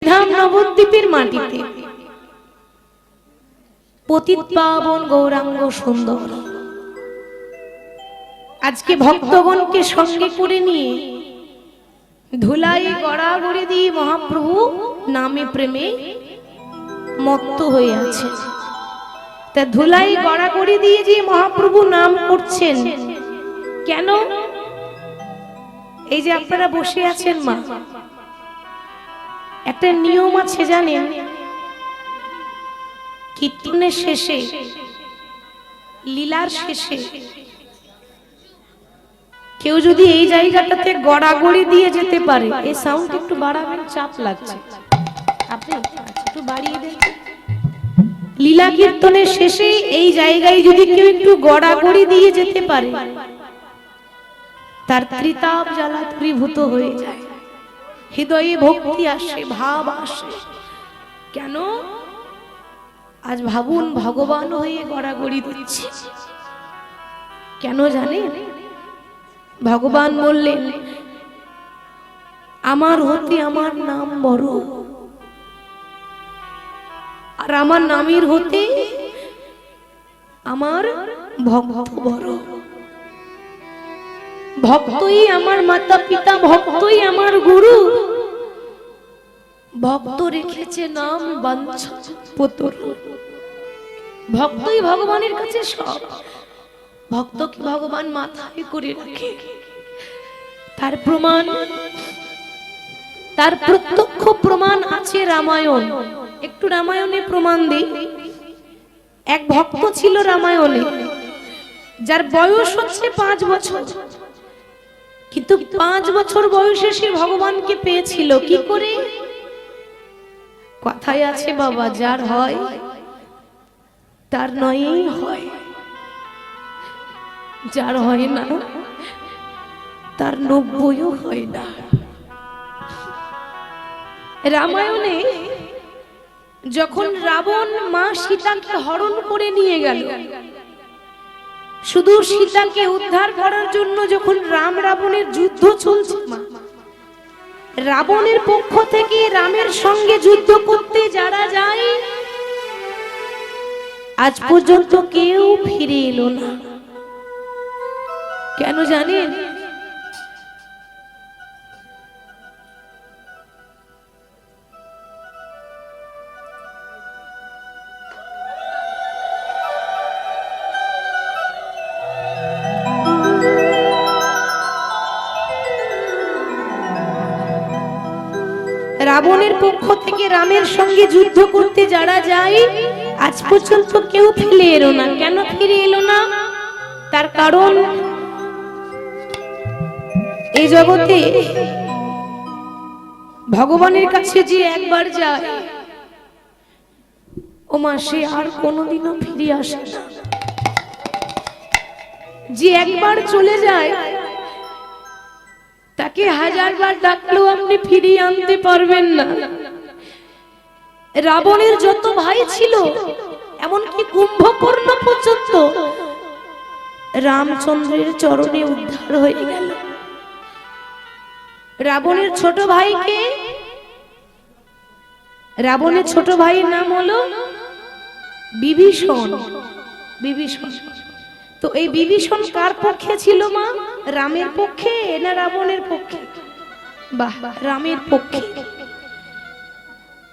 ধাম নবদ্বীপের মাটিতে পতিত পাবন গৌরাঙ্গ সুন্দর আজকে ভক্তগণকে সঙ্গে করে নিয়ে ধুলাই গড়াগড়ি দিয়ে মহাপ্রভু নামে প্রেমে মত্ত হয়ে আছে। তা ধুলাই গড়াগড়ি দিয়ে যে মহাপ্রভু নাম করছেন কেন? এই যে আপনারা বসে আছেন মা, একটা নিয়ম আছে জানেন, কীর্তনের শেষে লীলার শেষে কেউ যদি এই জায়গাটাতে গড়াগড়ি দিয়ে যেতে পারে, এই সাউন্ড একটু বাড়াবেন, চাপ লাগছে, আপনি একটু বাড়িয়ে দেন। লীলা কীর্তনের শেষে এই জায়গায় যদি কেউ একটু গড়াগড়ি দিয়ে যেতে পারে, তার ত্রিতাপ জ্বালা দূরীভূত হয়ে যায়, হৃদয়ে ভক্তি আসে, ভাব আসে। কেন? আজ ভাবুন, ভগবান হয়ে গড়াগড়ি দিচ্ছে। কেন জানেন? ভগবান বললেন, আমার হতে আমার নাম বড়, আর আমার নামের হতে আমার ভক্ত বড়। ভক্তই আমার মাতা পিতা, ভক্তই আমার গুরু, ভক্ত রেখেছে নাম বাঞ্ছাপতর। ভক্তই ভগবানের কাছে সব, ভক্তকে ভগবান মাথায় করে রাখে। তার প্রমাণ, তার প্রত্যক্ষ প্রমাণ আছে রামায়ণ। একটু রামায়ণে প্রমাণ দিই। এক ভক্ত ছিল রামায়ণে, যার বয়স হচ্ছে 5 বছর, কিন্তু 5 বছর বয়সে সে ভগবানকে পেয়েছিল। কি করে? কথায় আছে বাবা, যার হয় তার নয়ই হয়, যার হয় না তার 90ও হয় না। রামায়ণে যখন রাবণ মা সীতাকে হরণ করে নিয়ে গেল, শুধু সীতাকে উদ্ধার করার জন্য যখন রাম রাবণের যুদ্ধ চলছে, রাবণের পক্ষ থেকে রামের সঙ্গে যুদ্ধ করতে যারা যায়, আজ পর্যন্ত কেউ ফিরে এলো না। কেন জানেন? রাবণের পক্ষ থেকে রামের সঙ্গে যুদ্ধ করতে যারা যায়, আজ পর্যন্ত কেউ ফিরে এলো না। কেন ফিরে এলো না? তার কারণ, এই জগতে ভগবানের কাছে যে একবার যায়, ও মা, সে আর কোনোদিনও ফিরে আসে না। যে একবার চলে যায়, তাকে 1000 বার ডাকলেও আপনি ফিরিয়ে আনতে পারবেন না। রাবণের যত ভাই ছিল, এমনকি কুম্ভকর্ণ পর্যন্ত রামচন্দ্রের চরণে উদ্ধার হয়ে গেল। রাবণের ছোট ভাইকে, রাবণের ছোট ভাইয়ের নাম হলো বিভীষণ। বিভীষণ। তো এই বিভীষণ কার পক্ষে ছিল মা? রামের পক্ষে না রাবণের পক্ষে? বাহ, রামের পক্ষে।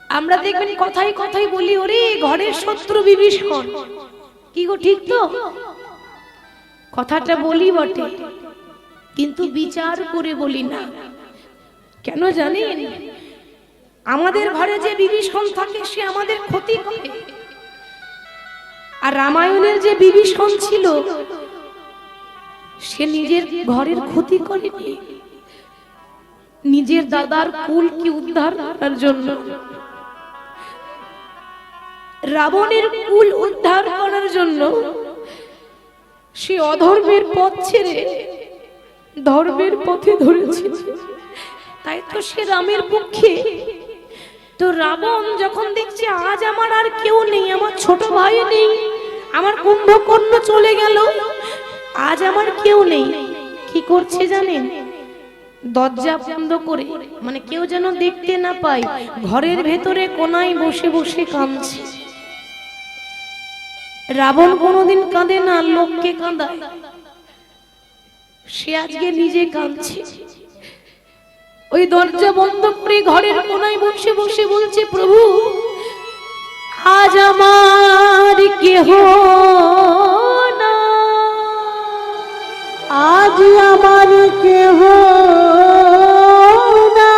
আমরা দেখবেন কথাই কথাই বলি, ওরে ঘরের শত্রু বিভীষণ। কি গো, ঠিক তো? কথাটা বলি বটে, কিন্তু বিচার করে বলি না। কেন জানেন? আমাদের ঘরে যে বিভীষণ থাকে, সে আমাদের ক্ষতি করে। আর রামায়ণের যে বিভীষণ ছিল, সে নিজের ঘরের ক্ষতি করেনি, নিজের দাদার কুলকে উদ্ধার করার জন্য, রাবণের কুল উদ্ধার করার জন্য সে অধর্মের পথ ছেড়ে ধর্মের পথে ধরেছে। তাই তো সে রামের পক্ষে। তো রাবণ যখন দেখছে আজ আমার আর কেউ নেই, আমার ছোট ভাই নেই, আমার কুম্ভকর্ণ চলে গেল, আজ আমার কেউ নেই, কি করছে জানেন? দরজা বন্ধ করে, মানে কেউ যেন দেখতে না পায়, ঘরের ভেতরে কোনায় বসে বসে কাঁদছে। রাবণ কোনোদিন কাঁদে না, লোককে কাঁদায়, সে আজকে নিজে কাঁদছে। ওই দরজা বন্ধ করে ঘরের কোনায় বসে বসে বলছে, প্রভু আজ আমার কেহ না, আজ আমার কেহ না,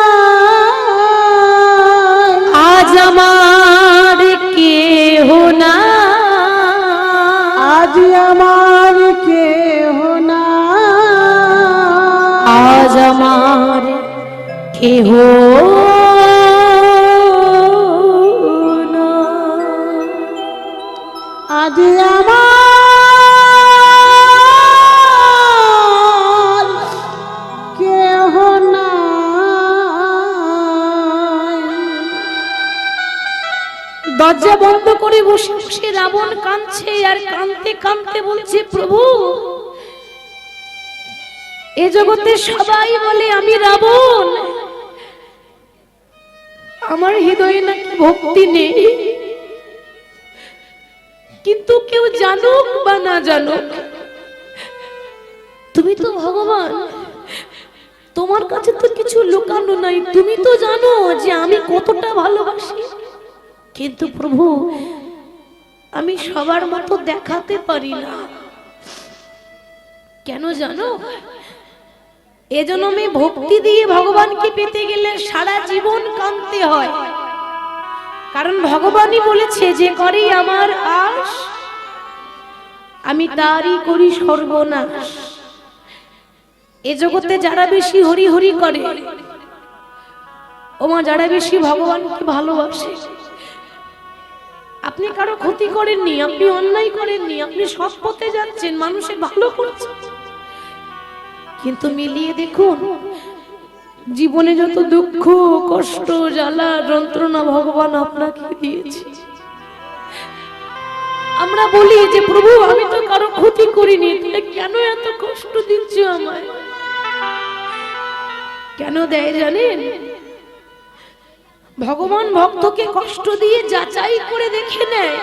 আজ আমার কেহ না, আজ আমার কেহ না, আজ আমার কেহ না, আজ আমার কেহ না। দরজা বন্ধ করে বসে বসে রাবণ কাঁদছে, আর কাঁদতে কাঁদতে বলছে, প্রভু এ জগতে সবাই বলে আমি রাবণ, আমার হৃদয়ে নাকি ভক্তি নেই, কিন্তু কেউ জানুক বা না জানুক তুমি তো ভগবান, তোমার কাছে তো কিছু লুকানো নাই, তুমি তো জানো যে আমি কতটা ভালোবাসি। কিন্তু প্রভু আমি সবার মতো দেখাতে পারি না, কেন জানো? এজন্য আমি ভক্তি দিয়ে ভগবানকে পেতে গেলে সারা জীবন কাঁদতে হয়, কারণ ভগবানই বলেছে যে করে আমার আশ আমি তারই করি সর্বনাশ। এ জগতে যারা বেশি হরি হরি করে, ওমা যারা বেশি ভগবানকে ভালোবাসে, আপনি কারো ক্ষতি করেননি, আপনি অন্যায় করেননি, আপনি সৎ পথে যাচ্ছেন, মানুষের ভালো করছেন, কিন্তু মিলিয়ে দেখুন জীবনে যত দুঃখ কষ্ট জ্বালা যন্ত্রণা ভগবান আপনাকে দিয়েছে। আমরা বলি যে প্রভু আমি তো কারো ক্ষতি করিনি, তাহলে কেন এত কষ্ট দিচ্ছ আমায়? কেন দেয় জানেন? ভগবান ভক্তকে কষ্ট দিয়ে যাচাই করে দেখে নেয়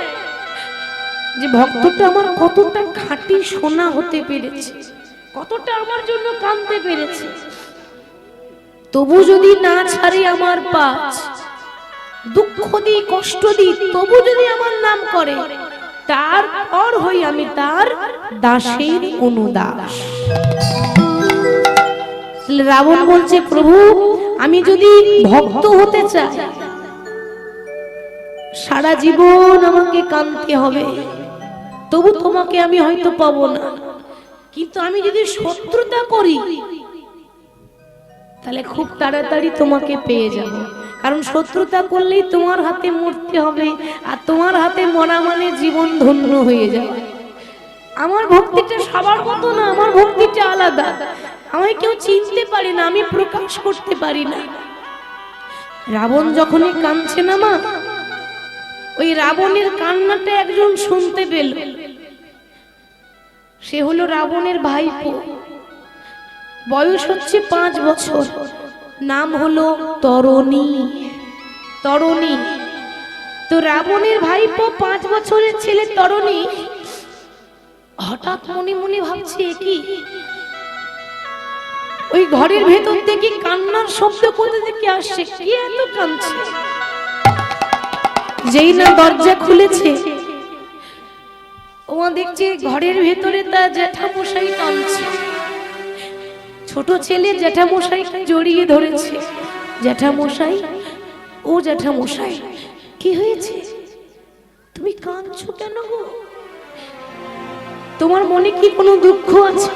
যে ভক্তটা আমার কতটা খাঁটি সোনা হতে পেরেছে, কতটা আমার জন্য কাঁদতে পেরেছে। তবু যদি না ছাড়ে আমার পাঁচ, দুঃখ দিই কষ্ট দিই, তবু যদি আমার নাম করে, তারপর হই আমি তার দাসের অনুদাস। রাবণ বলছে, প্রভু আমি যদি ভক্ত হতে চাই সারা জীবন আমাকে কাঁদতে হবে, তবু তোমাকে আমি হয়তো পাবো না, কিন্তু আমি যদি শত্রুতা করি তাহলে খুব তাড়াতাড়ি তোমাকে পেয়ে যাব, কারণ শত্রুতা করলেই তোমার হাতে মরতে হবে, আর তোমার হাতে মরা মানে জীবন ধন্য হয়ে যাবে। আমার ভক্তিটা সবার মতো না, আমার ভক্তিটা আলাদা, আমায় কেউ চিনতে পারে না, আমি প্রকাশ করতে পারি না। রাবণ যখনই কাঁদছে না মা, ওই রাবণের কান্নাটা একজন শুনতে পেল, সে হলো রাবণের ভাইপো, বয়স হচ্ছে 5 বছর, নাম হলো তরণী। তরণী তো রাবণের ভাইপো 5 বছরের ছেলে তরণী হঠাৎ মনে মনে ভাবছে কি, ওই ঘরের ভেতর থেকে কান্নার শব্দ কোথা থেকে আসছে, কি এত কাঁদছে? যেই না দরজা খুলেছে, ও দেখছে ঘরের ভেতরে তার জ্যাঠামশাই কাঁদছে। ছোট ছেলে জ্যাঠামশাইকে জড়িয়ে ধরেছে, জ্যাঠামশাই ও জ্যাঠামশাই কি হয়েছে, তুমি কাঁদছো কেন গো? তোমার মনে কি কোনো দুঃখ আছে?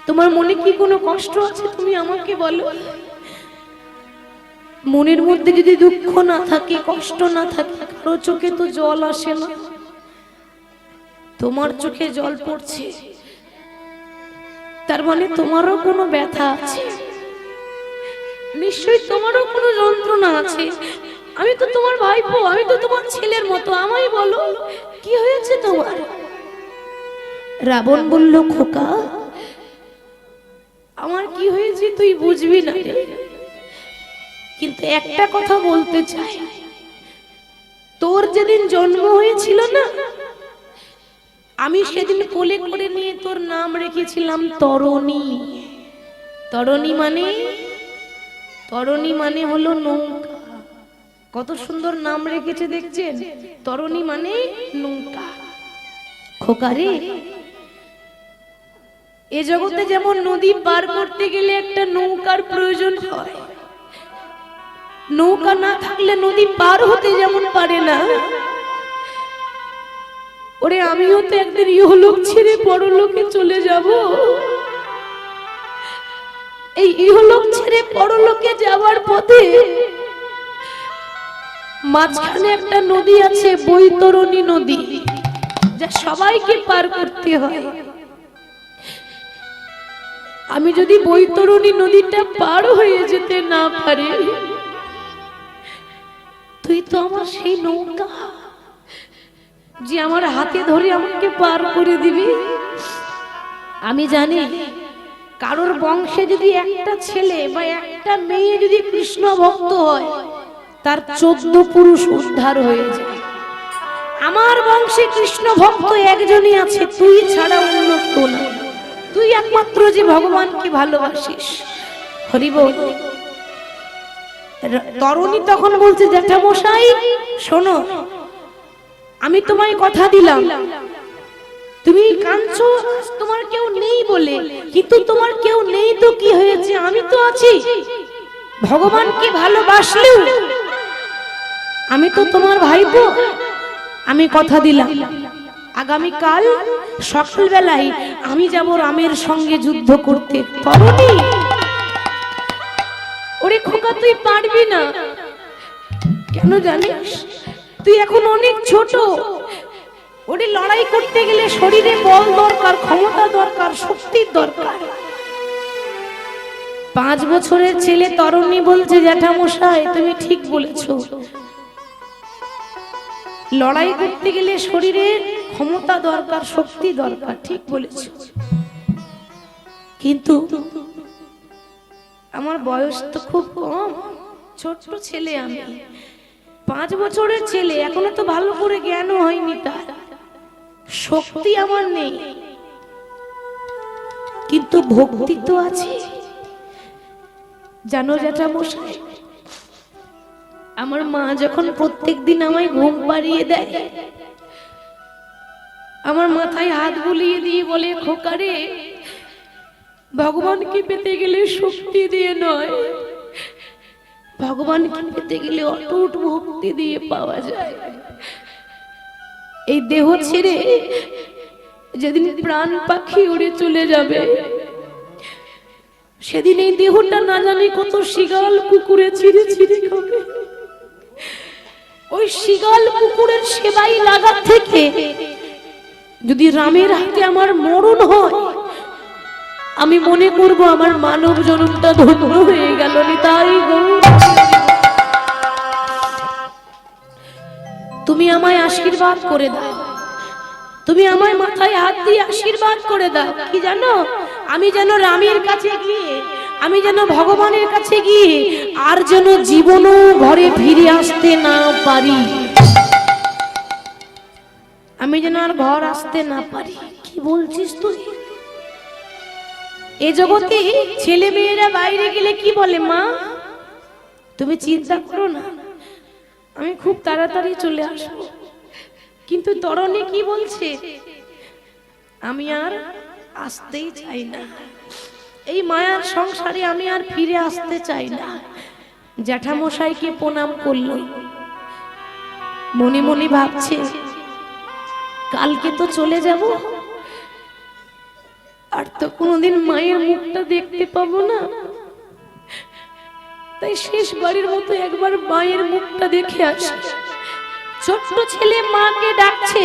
তোমার মনে কি কোনো কষ্ট আছে? তুমি আমাকে বলো। মনের মধ্যে যদি দুঃখ না থাকে, কষ্ট না থাকে, কারো চোখে তো জল আসে না। তোমার চোখে জল পড়ছে, তার মানে তোমারও কোনো ব্যথা আছে, নিশ্চয়ই তোমারও কোনো যন্ত্রণা আছে। আমি তো তোমার ভাইপো, আমি তো তোমার ছেলের মতো, আমায় বলো কি হয়েছে তোমার? রাবণ বলল, খোকা আমার কি হয়েছে তুই বুঝবি না রে। কিন্তু একটা কথা বলতে চাই, তোর যেদিন জন্ম হয়েছিল না, আমি সেদিন কোলে করে নিয়ে তোর নাম রেখেছিলাম তরণী। তরণী মানে হলো নৌকা। কত সুন্দর নাম রেখেছে দেখছেন, তরণী মানে নৌকা। খোকারে, এ জগতে যেমন নদী পার করতে গেলে একটা নৌকার প্রয়োজন হয়, নৌকা না থাকলে নদী পার হতে যেমন পারে না, ওরে আমিও তো একদিন ইহলোক ছেড়ে পরলোকে চলে যাব। এই ইহলোক ছেড়ে পরলোকে যাওয়ার পথে মাঝখানে একটা নদী আছে, বৈতরণী নদী, যা সবাইকে পার করতে হয়। আমি যদি বৈতরণী নদীটা পার হয়ে যেতে না পারি, তুই তো আমার সেই নৌকা যে আমার হাতে ধরে আমাকে পার করে দিবি। আমি জানি কারোর বংশে যদি একটা ছেলে বা একটা মেয়ে যদি কৃষ্ণ ভক্ত হয়, তার 14 পুরুষ উদ্ধার হয়ে যায়। আমার বংশে কৃষ্ণ ভক্ত একজনই আছে, তুই ছাড়া অন্য কেউ না। তুই একমাত্র যে ভগবানকে ভালোবাসিস। হরি বল। তরুণী তখন বলছে, জ্যাঠামশাই শোনো, আমি তোমায় কথা দিলাম, তুমি কাঁদছো তোমার কেউ নেই বলে, কিন্তু তোমার কেউ নেই তো কি হয়েছে, আমি তো আছি। ভগবানকে ভালোবাসলেও আমি তো তোমার ভাইপো। আমি কথা দিলাম, আগামীকাল সকালবেলায় আমি যাব রামের সঙ্গে যুদ্ধ করতে। তরুণী, ওরে খোকা তুই পারবি না। কেন জানিস? তুই এখন অনেক ছোট। ওরে লড়াই করতে গেলে শরীরে বল দরকার, ক্ষমতা দরকার, শক্তির দরকার। 5 বছরের ছেলে তরুণী বলছে, জ্যাঠামশাই তুমি ঠিক বলেছো, লড়াই করতে গেলে শরীরের ক্ষমতা দরকার, শক্তি দরকার, ঠিক বলেছো। কিন্তু আমার বয়স তো খুব কম, ছোট ছেলে আমি, 5 বছরের ছেলে, এখনো তো ভালো করে জ্ঞান হয়নি, তার শক্তি আমার নেই, কিন্তু ভক্তি তো আছে। জানো জ্যাঠামশাই, আমার মা যখন প্রত্যেকদিন আমায় ঘুম পাড়িয়ে দেয়, আমার মাথায় হাত বুলিয়ে দিয়ে বলে, খোকারে, ভগবানকে পেতে গেলে শক্তি দিয়ে নয়, ভগবানকে পেতে গেলে অটুট ভক্তি দিয়ে পাওয়া যায়। এই দেহ ছেড়ে যেদিন প্রাণ পাখি উড়ে চলে যাবে, সেদিন এই দেহটা না জানি কত শিগাল কুকুরে ছিঁড়ে ছিঁড়ে খাবে। ওই শিগাল কুকুরের সেবাই লাগা থেকে যদি রামের হাতে আমার মরণ হয়, আমি মনে করব আমার মানব জন্মটা ধন্য হয়ে গেল। তাই তুমি আমায় আশীর্বাদ করে দাও, তুমি আমায় মাথায় হাত দিয়ে আশীর্বাদ করে দাও। কি জানো, আমি যেন রামের কাছে গিয়ে, আমি যেন ভগবানের কাছে গিয়ে আর যেন জীবনও ঘরে ফিরে আসতে না পারি, আমি যেন আর ঘর আসতে না পারি। কি বলছিস তুই? এ জগতে ছেলে মেয়েরা বাইরে গেলে কি বলে, মা তুমি চিন্তা করো না, আমি খুব তাড়াতাড়ি চলে আসবো। কিন্তু তরণী কি বলছে, আমি আর আসতেই চাই না, এই মায়ার সংসারে আমি আর ফিরে আসতে চাই না। জ্যাঠামশাইকে প্রণাম করলো, মনে মনে ভাবছে কালকে তো চলে যাব, আর তো কোনোদিন মায়ের মুখটা দেখতে পাবো না, তাই শেষ বাড়ির মতো একবার মায়ের মুখটা দেখে আসি। ছোট্ট ছেলে মাকে ডাকছে,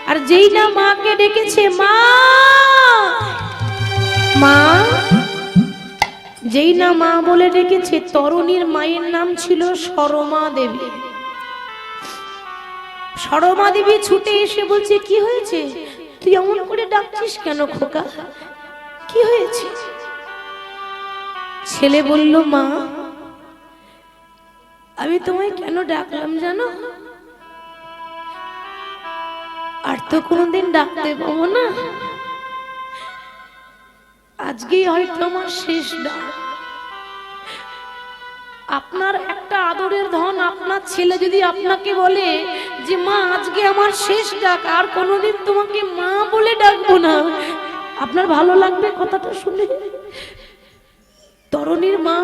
আর যেই না মাকে ডেকেছে, মা মা, যেই না মা বলে ডেকেছে, তরুণীর মায়ের নাম ছিল সরমা দেবী। সরমা দেবী ছুটে এসে বলছে, কি হয়েছে, তুই এমন করে ডাকছিস কেন খোকা, কি হয়েছে? ছেলে বলল, মা আমি তোমায় কেন ডাকলাম জানো? আর তো কোনোদিন ডাকতে পাবো না, আজকেই হয়তো আমার শেষ ডাক। আপনার একটা আদরের ধন আপনার ছেলে যদি আপনাকে বলে যে মা আজকে আমার শেষ ডাক, আর কোনোদিন তোমাকে মা বলে ডাকবো না, আপনার ভালো লাগবে কথাটা শুনে? তরুণীর মা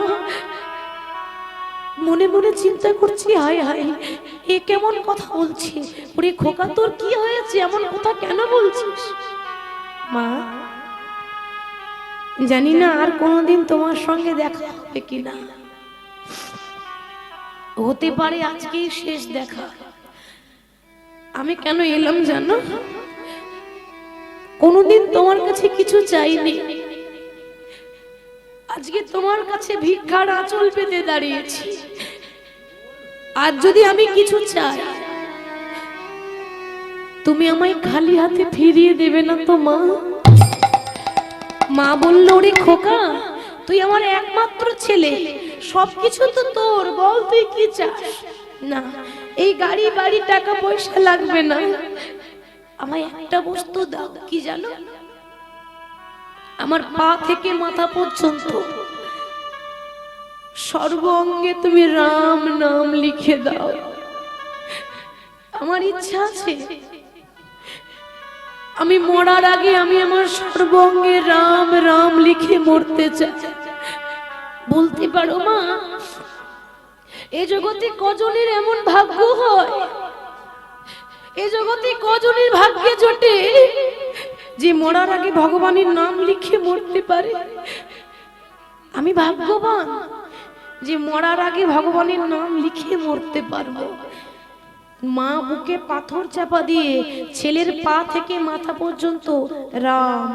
মনে মনে চিন্তা করছি, হায় হায় এ কেমন কথা বলছে, ওরে খোকা তোর কি হয়েছে, এমন কথা কেন বলছিস? মা জানি না আর কোনোদিন তোমার সঙ্গে দেখা হবে কিনা, হতে পারে আজকেই শেষ দেখা। আমি কেন এলাম জানো? কোনোদিন তোমার কাছে কিছু চাইনি, আজকে তোমার কাছে ভিক্ষার আঁচল পেতে দাঁড়িয়েছি। আর যদি আমি কিছু চাই, তুমি আমায় খালি হাতে ফিরিয়ে দেবে না তো মা? মা বলল, ওরে খোকা তুই আমার একমাত্র ছেলে, সবকিছু তো তোর, বল তুই কি চাস? না এই গাড়ি বাড়ি টাকা পয়সা লাগবে না, আমায় একটা বস্তু দাও। কি জানো? আমার পা থেকে মাথা পর্যন্ত সর্ব অঙ্গে তুমি রাম নাম লিখে দাও। আমার ইচ্ছা আছে আমি মরার আগে আমি আমার সর্ব অঙ্গে রাম রাম লিখে মরতে চাই। বলতে পারো মা এ জগতে কজনের এমন ভাগ্য হয়, এ জগতে কজনের ভাগ্যে জোটে যে মরার আগে ভগবানের নাম লিখে মরতে পারে? আমি ভাগ্যবান যে মরার আগে ভগবানের নাম লিখে মরতে পারবো। মা বুকে পাথর চাপা দিয়ে ছেলের পা থেকে মাথা পর্যন্ত রাম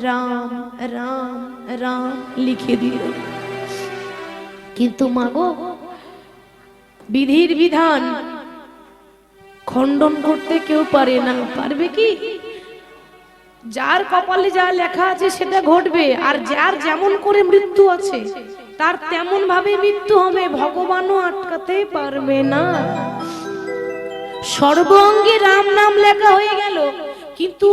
রাম রাম রাম লিখে দিল। কিন্তু মা গো, বিধির বিধান খণ্ডন করতে কেউ পারে না। পারবে কি? যার কপালে যা লেখা আছে সেটা ঘটবে, আর যার যেমন করে মৃত্যু আছে তার তেমন ভাবে মৃত্যু হবে, ভগবানও আটকাতে পারবে না। সর্ব অঙ্গে রাম নাম লেখা হয়ে গেল, কিন্তু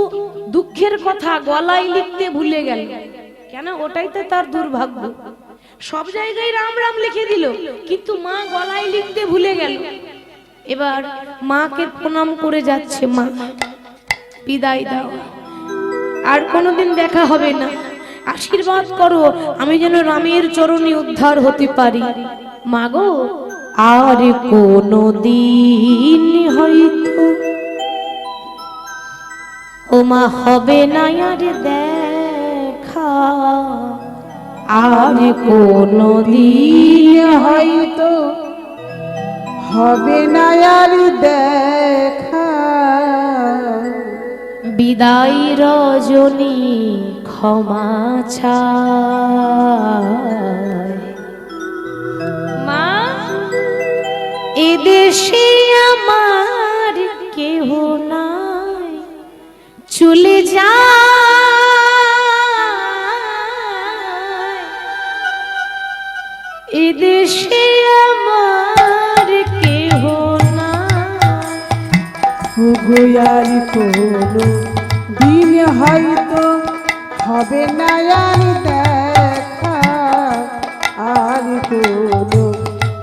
দুঃখের কথা গলায় লিখতে ভুলে গেল। কেন? ওটাই তো তার দুর্ভাগ্য। সব জায়গায় রাম রাম লিখে দিল, কিন্তু মা গলায় লিখতে ভুলে গেল। এবার মাকে প্রণাম করে যাচ্ছে, মা বিদায় দাও, আর কোনোদিন দেখা হবে না, আশীর্বাদ করো আমি যেন রামের চরণে উদ্ধার হতে পারি। মা গো, আর কোনদিন হয়তো ও মা হবে না আর দেখা, আর কোনদিন হয়তো হবে না আর দেখা, বিদায় রজনী ক্ষমা চায়। মা এদেশে আমার কেহ নাই, চলে যায় এদেশে আমার কেহ নাই। আর কোনো দিন হয়তো হবে না আর দেখা, আর কোনো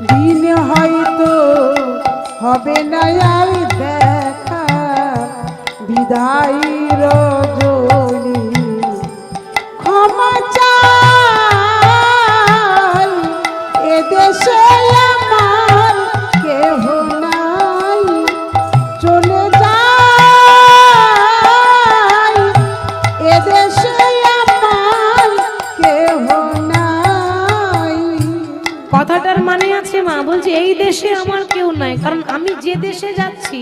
দিন হয়তো হবে না আর দেখা, বিদায় রজনী ক্ষমা চাই। এদেশে আমার কেহ নাই, চলে যাই এদেশে আমার কেহ নাই। কথাটার মানে আছে, মা বলছে এই দেশে আমার কেউ নাই, কারণ আমি যে দেশে যাচ্ছি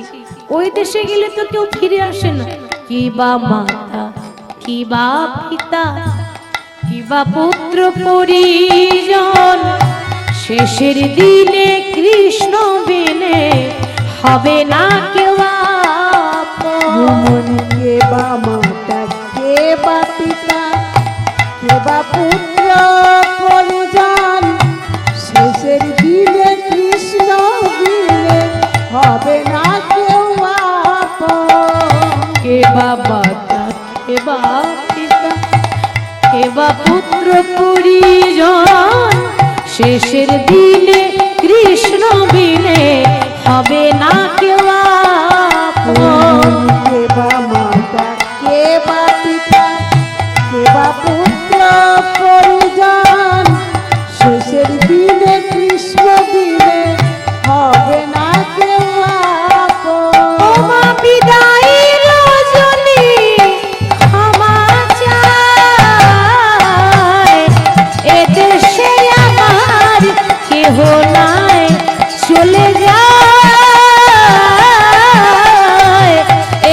ওই দেশে গেলে তো কেউ ফিরে আসে না। কি বা মাতা, কি বা পিতা, কি বা পুত্র পরিজন, শেষের দিনে কৃষ্ণ বিনে হবে না কেউ আপন। কে বা মাতা, কে বা পিতা, কে বা পুত্র পরিজন, বা পুত্র পরিজন, শেষের দিনে কৃষ্ণ বিনে হবে না কেউ আপন। কে বা মাতা, কে বা পিতা, কে বা পুত্র পরিজন, শেষের দিনে কৃষ্ণ দিনে হবে না কেউ আপন। ওমা বিদায় রজনী ক্ষমা চাই, এদেশে আমার কেহ নাই, চলে যায়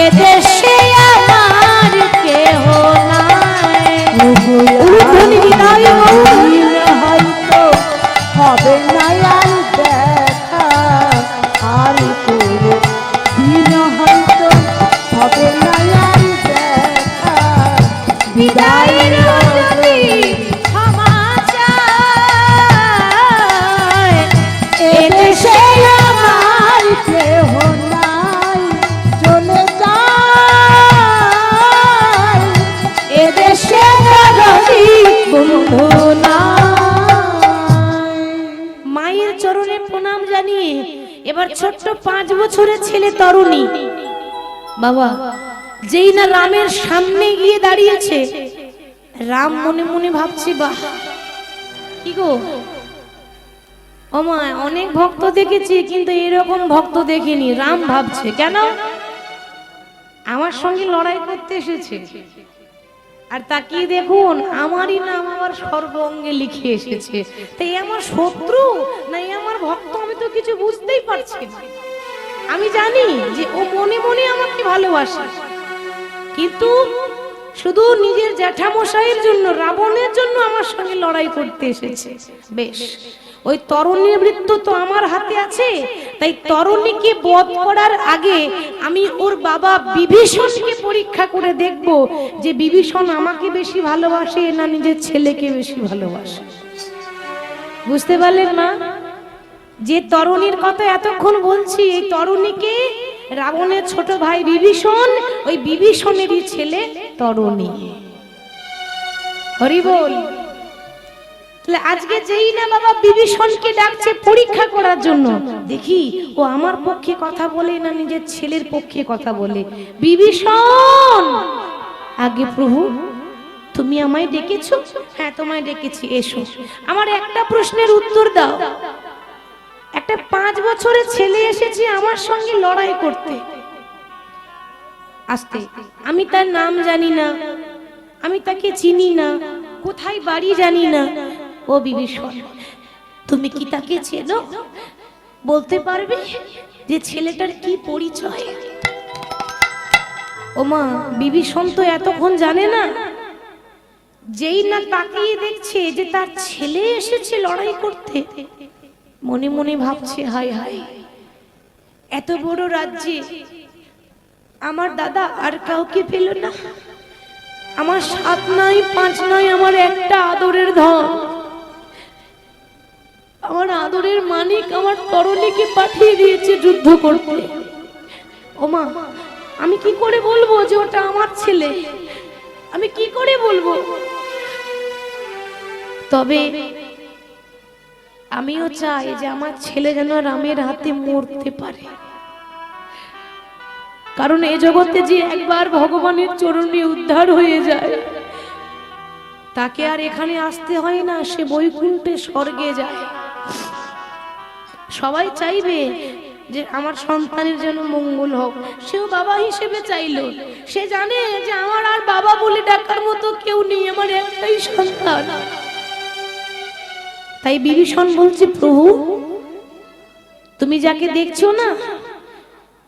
এদেশে আমার কেহ নাই। উলুধ্বনি বিদায় গৌরী। হয়তো হবে না আর দেখা, আর কোনো দিন হয়তো হবে না আর দেখা। বিদায় রজনী ক্ষমা চাই, এদেশে আমার কেহ নাই, চলে যায় এদেশে রজনী বন্ধু নাই। মায়ের চরণে প্রণাম জানিয়ে এবার ছোট্ট 5 বছরের ছেলে তরুণী বাবা যেই না রামের সামনে গিয়ে দাঁড়িয়েছে, রাম মনে মনে ভাবছে বাহ কি গো ও মা, অনেক ভক্ত দেখেছি কিন্তু এরকম ভক্ত দেখিনি। রাম ভাবছে কেন আমার সঙ্গে লড়াই করতে এসেছে, আর তাকিয়ে দেখুন আমারই নাম আমার সর্ব অঙ্গে লিখে এসেছে। তাই আমার শত্রু না আমার ভক্ত আমি তো কিছু বুঝতেই পারছি না। আমি জানি যে ও মনে মনে আমাকে ভালোবাসে, কিন্তু শুধু নিজের জ্যাঠামশাইয়ের জন্য, রাবণের জন্য আমার সঙ্গে লড়াই করতে এসেছে। বেশ, ওই তরুণীর মৃত্যু তো আমার হাতে আছে, তাই তরুণীকে বধ করার আগে আমি ওর বাবা বিভীষণকে পরীক্ষা করে দেখব যে বিভীষণ আমাকে বেশি ভালোবাসে না নিজের ছেলেকে বেশি ভালোবাসে। বুঝতে পারলেন মা? যে তরুণীর কথা এতক্ষণ বলছি, এই তরুণীকে রাবণের ছোট ভাই বিভীষণ, ওই বিভীষণেরই ছেলে তরুণী। হরি বল। তাহলে আজকে যেই না বাবা বিভীষণকে ডাকছে পরীক্ষা করার জন্য, দেখি ও আমার পক্ষে কথা বলে না নিজের ছেলের পক্ষে কথা বলে। বিভীষণ, আগে প্রভু তুমি আমায় ডেকেছো? হ্যাঁ তোমায় ডেকেছি, এসো। আমার একটা প্রশ্নের উত্তর দাও। একটা 5 বছরের ছেলে এসেছে আমার সঙ্গে লড়াই করতে। আস্তে, আমি তার নাম জানি না, আমি তাকে চিনি না, কোথায় বাড়ি জানি না। ও বিভীষণ, তুমি কি তাকে চেনো? বলতে পারবে যে ছেলেটার কি পরিচয়? ও মা, বিভীষণ তো এতক্ষণ জানে না। যেই না তাকিয়ে দেখছে যে তার ছেলে এসেছে লড়াই করতে, মনে মনে ভাবছে হায় হায়, এত বড় রাজ্যে আমার দাদা আর কাউকে পেল না। আমার 7 নয় 5 নয়, আমার একটা আদরের ধন, আমার আদরের মানিক আমার তরুণীকে পাঠিয়ে দিয়েছে যুদ্ধ করতে। ও মা, আমি কি করে বলবো যে ওটা আমার ছেলে? আমি কি করে বলবো? তবে আমিও চাই যে আমার ছেলে যেন রামের হাতে মরতে পারে, কারণ এই জগতে যে একবার ভগবানের চরণে উদ্ধার হয়ে যায় তাকে আর এখানে আসতে হয় না, সে বৈকুণ্ঠে স্বর্গে যায়। সবাই চাইবে যে আমার সন্তানের জন্য মঙ্গল হোক, সেও বাবা হিসেবে চাইলো। সে জানে যে আমার আর বাবা বলে ডাকার মতো কেউ নেই, আমার একটাই সন্তান। তাই বিভীষণ বলছে প্রভু তুমি যাকে দেখছো না,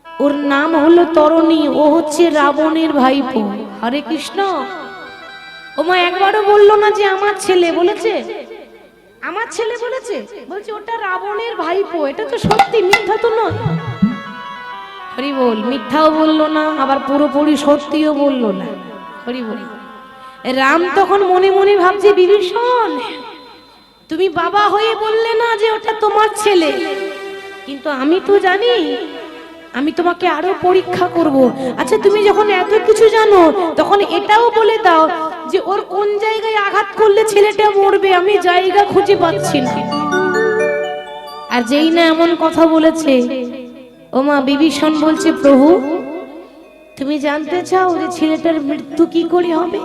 ওর নাম হলো তরুণী, ও হচ্ছে রাবণের ভাইপো। হরে কৃষ্ণ। ও মা একবারও বললো না যে আমার ছেলে, বলেছে আমার ছেলে বলেছে, বলছে ওটা রাবণের ভাইপো। এটা তো সত্যি, মিথ্যা তো নয়। হরি বল। মিথ্যাও বললো না, আবার পুরোপুরি সত্যিও বললো না। হরি বল। রাম তখন মনে মনে ভাবছে বিভীষণ তুমি বাবা হয়ে বললে না যে ওটা তোমার ছেলে, কিন্তু আমি তো জানি, আমি তোমাকে আরো পরীক্ষা করব। আচ্ছা তুমি যখন এত কিছু জানো তখন এটাও বলে দাও যে ওর কোন জায়গায় আঘাত করলে ছেলেটা মরবে, আমি জায়গা খুঁজে পাচ্ছি না। আর যেই না এমন কথা বলেছে, ওমা বিভীষণ বলছে, প্রভু তুমি জানতে চাও যে ছেলেটার মৃত্যু কি করে হবে?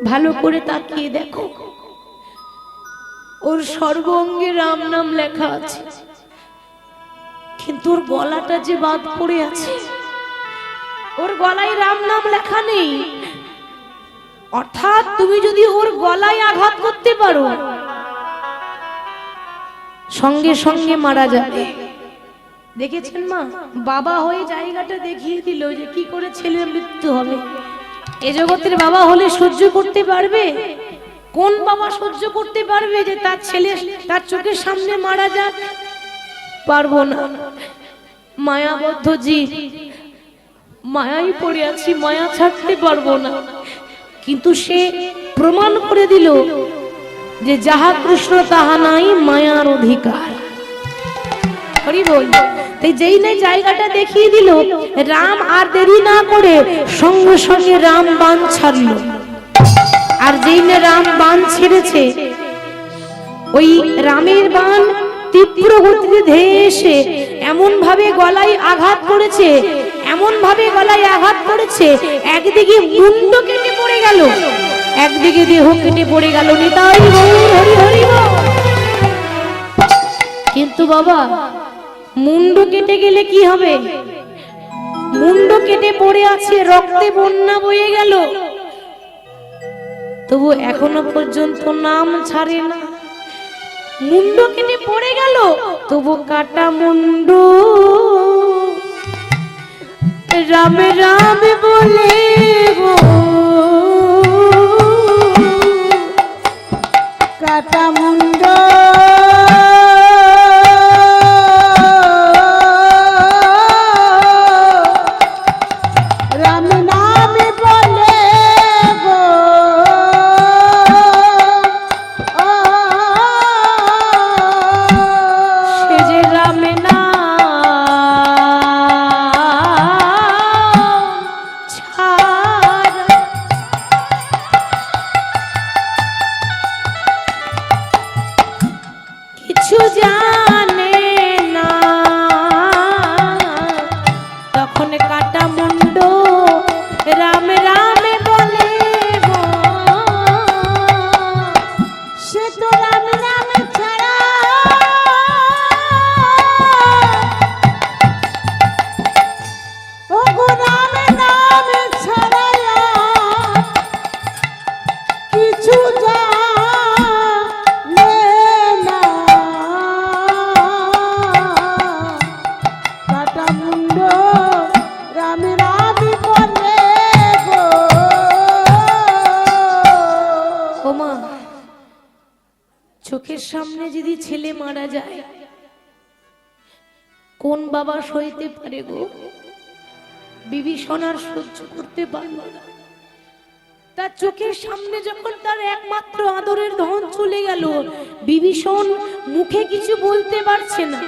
ভালো করে তাকিয়ে দেখো, ওর সর্ব অঙ্গে রাম নাম লেখা আছে, কিন্তু ওর গলাটা যে বাদ পড়ে আছে, ওর গলায় রাম নাম লেখা নেই। অর্থাৎ তুমি যদি ওর গলায় আঘাত করতে পারো, সঙ্গে সঙ্গে মারা যাবে। দেখেছেন মা, বাবা হয়ে জায়গাটা দেখিয়ে দিল যে কি করে ছেলের মৃত্যু হবে। এ জগতের বাবা হলে সহ্য করতে পারবে? কোন বাবা সহ্য করতে পারবে যে তার ছেলে তার চোখের সামনে মারা যাক? পারবো না। মায়াবদ্ধ জীব, মায়াই পড়ে আছি, মায়া ছাড়তে পারবো না। কিন্তু সে প্রমাণ করে দিল যে যাহা কৃষ্ণ তাহা নাই মায়ার অধিকার। হরি বল। তাই যেই নাই জায়গাটা দেখিয়ে দিল, রাম আর দেরি না করে সঙ্গে সঙ্গে রাম বাণ ছাড়ল। আর যেই না রাম বাণ ছেড়েছে, ওই রামের বাণ তীব্র গতিতে ধেয়ে এসে এমন ভাবে গলায় আঘাত করেছে, এমন ভাবে গলায় আঘাত করেছে, একদিকে মুন্ড কেটে পড়ে গেল, একদিকে দেহ কেটে পড়ে গেল। নিতাই গৌর হরি হরি বল। কিন্তু বাবা, মুন্ড কেটে গেলে কি হবে? মুন্ড কেটে পড়ে আছে, রক্তে বন্যা বয়ে গেল, তবু এখনো পর্যন্ত নাম ছাড়ে না। মুন্ড কেটে পড়ে গেল, তবু কাটা মুন্ড রামে রামে বলে গো, কাটা মুন্ড রাম নামে বলে গো, সে যে রামে নাম ছাড়া কিছু জানে না। তখন কাটা মুন্ড রাম রামে বলে গো, সে তো রাম নামে ছাড়া ও গো, রাম নামে ছাড়া কিছু জানে না। কাটা মুন্ড রাম রাম বলে গো। ওমা, চোখের সামনে যদি ছেলে মারা যায়, কোন বাবা সইতে পারে গো? বিভীষণ আর সহ্য করতে পারল না। তার চোখের সামনে যখন তার একমাত্র আদরের ধন চলে গেল, বিভীষণ মুখে কিছু বলতে পারছে না,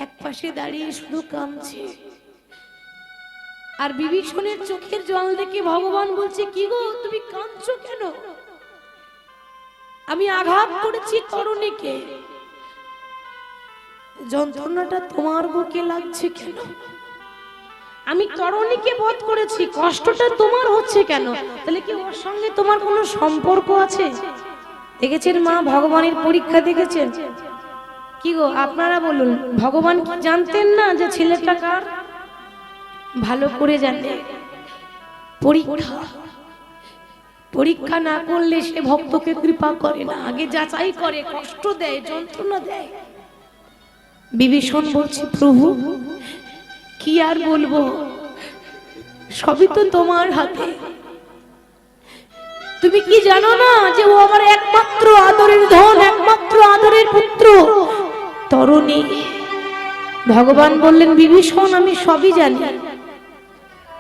এক পাশে দাঁড়িয়ে শুধু কাঁদছে। আর বিভীষণের চোখের জল দেখে ভগবান বলছে, কি গো তুমি কাঁদছো কেন? আমি আঘাত করেছি তরুণীকে, যন্ত্রণাটা তোমার বুকে লাগছে কেন? আমি তরুণীকে বধ করেছি, কষ্টটা তোমার হচ্ছে কেন? তাহলে কি ওর সঙ্গে তোমার কোনো সম্পর্ক আছে? দেখেছেন মা, ভগবানের পরীক্ষা দেখেছেন? কি গো আপনারা বলুন, ভগবান কি জানতেন না যে ছেলেটা কার? ভালো করে জানে। পরীক্ষা, পরীক্ষা না করলে সে ভক্তকে কৃপা করে না, আগে যাচাই করে, কষ্ট দেয়, যন্ত্রণা দেয়। বিভীষণ বলছে, প্রভু কি আর বলবো, সবই তো তোমার হাতে। তুমি কি জানো না যে ও আমার একমাত্র আদরের ধন, একমাত্র আদরের পুত্র তরুণী? ভগবান বললেন, বিভীষণ আমি সবই জানি,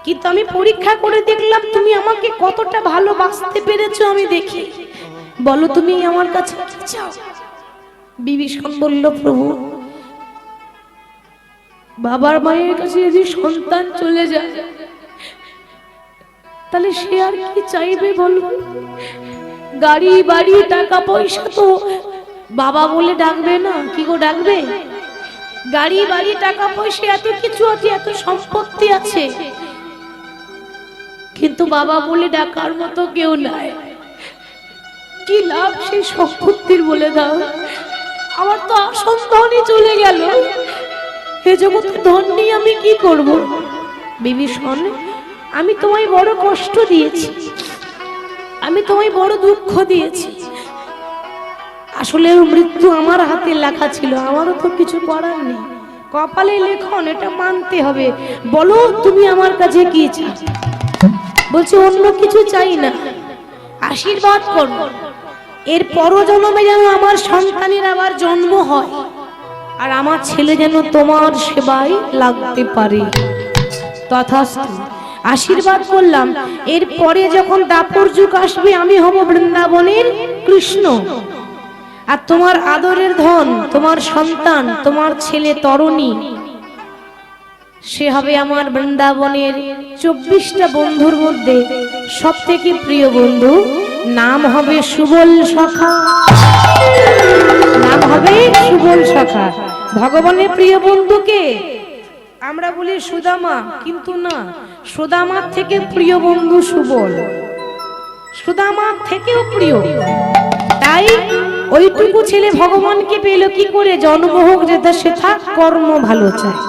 কিন্তু আমি পরীক্ষা করে দেখলাম তুমি আমাকে কতটা ভালোবাসতে পেরেছো আমি দেখি। বলো তুমি আমার কাছে কি চাও? বিভীষণ বলল, প্রভু বাবার মায়ের কাছে যদি সন্তান চলে যায়, তাহলে সে আর কি চাইবে বলো? গাড়ি বাড়ি টাকা পয়সা তো বাবা বলে ডাকবে না, কি গো ডাকবে? গাড়ি বাড়ি টাকা পয়সা এত কিছু আছে, এত সম্পত্তি আছে, কিন্তু বাবা বলে ডাকার মতো কেউ নাই। কি লাভ সেই সম্পত্তির বলে দাও? আমার তো আসন ধনই চলে গেল, এ জগতে ধন নিয়ে আমি কি করব? বিভীষণ, আমি তোমায় বড় কষ্ট দিয়েছি, আমি তোমায় বড় দুঃখ দিয়েছি। আসলে মৃত্যু আমার হাতে লেখা ছিল, আমারও তো কিছু করার নেই, কপালে লেখন, এটা মানতে হবে। বলো তুমি আমার কাছে কি চাও? বলছি অন্য কিছু চাই না, আশীর্বাদ করো এর পরজন্মে যেন আমার সন্তানের আবার জন্ম হয়, আর আমার ছেলে যেন তোমার সেবায় লাগতে পারে। তথাস্তু, আশীর্বাদ করলাম। এরপরে যখন দাপর যুগ আসবে, আমি হব বৃন্দাবনের কৃষ্ণ, আর তোমার আদরের ধন, তোমার সন্তান, তোমার ছেলে তরুণী, সে হবে আমার বৃন্দাবনের 24টা বন্ধুর মধ্যে সব থেকে প্রিয় বন্ধু। নাম হবে সুবল সখা, নাম হবে সুবল সখা। ভগবানের প্রিয় বন্ধুকে আমরা বলি সুদামা, কিন্তু না, সুদামার থেকে প্রিয় বন্ধু সুবল, সুদামার থেকেও প্রিয়। তাই ওইটুকু ছেলে ভগবানকে পেল কি করে? জন্ম হোক যেটা, সেটা কর্ম ভালো চায়।